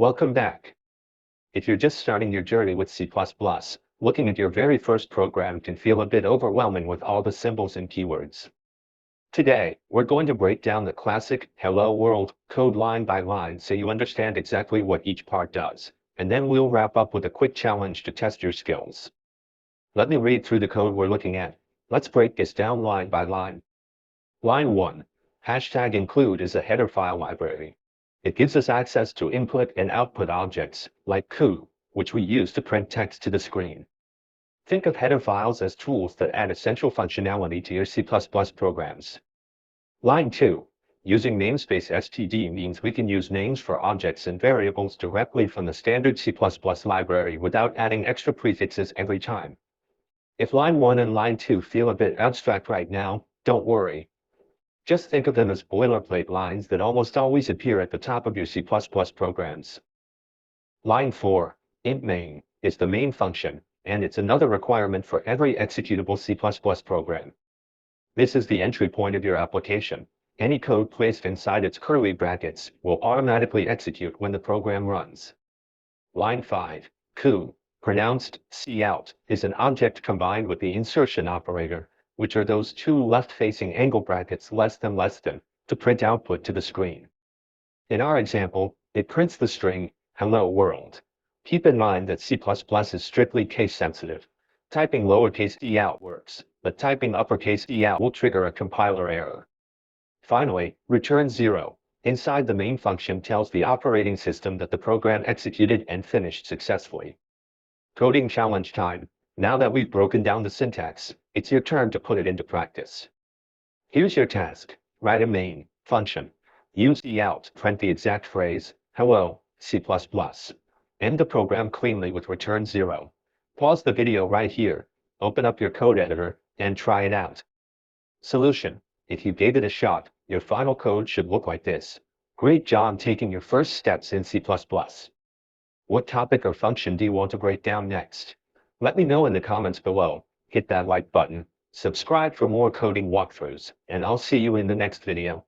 Welcome back. If you're just starting your journey with C++, looking at your very first program can feel a bit overwhelming with all the symbols and keywords. Today, we're going to break down the classic Hello World code line by line so you understand exactly what each part does, and then we'll wrap up with a quick challenge to test your skills. Let me read through the code we're looking at. Let's break this down line by line. Line 1. #include is a header file library. It gives us access to input and output objects, like cout, which we use to print text to the screen. Think of header files as tools that add essential functionality to your C++ programs. Line 2. Using namespace std means we can use names for objects and variables directly from the standard C++ library without adding extra prefixes every time. If line 1 and line 2 feel a bit abstract right now, don't worry. Just think of them as boilerplate lines that almost always appear at the top of your C++ programs. Line 4, int main, is the main function, and it's another requirement for every executable C++ program. This is the entry point of your application. Any code placed inside its curly brackets will automatically execute when the program runs. Line 5, cout, pronounced cout, is an object combined with the insertion operator, which are those two left-facing angle brackets less than, to print output to the screen. In our example, it prints the string, hello world. Keep in mind that C++ is strictly case-sensitive. Typing lowercase cout works, but typing uppercase cout will trigger a compiler error. Finally, return 0, inside the main function tells the operating system that the program executed and finished successfully. Coding challenge time. Now that we've broken down the syntax, it's your turn to put it into practice. Here's your task. Write a main function. Use cout to print the exact phrase, hello, C++. End the program cleanly with return 0. Pause the video right here, open up your code editor, and try it out. Solution. If you gave it a shot, your final code should look like this. Great job taking your first steps in C++. What topic or function do you want to break down next? Let me know in the comments below. Hit that like button, subscribe for more coding walkthroughs, and I'll see you in the next video.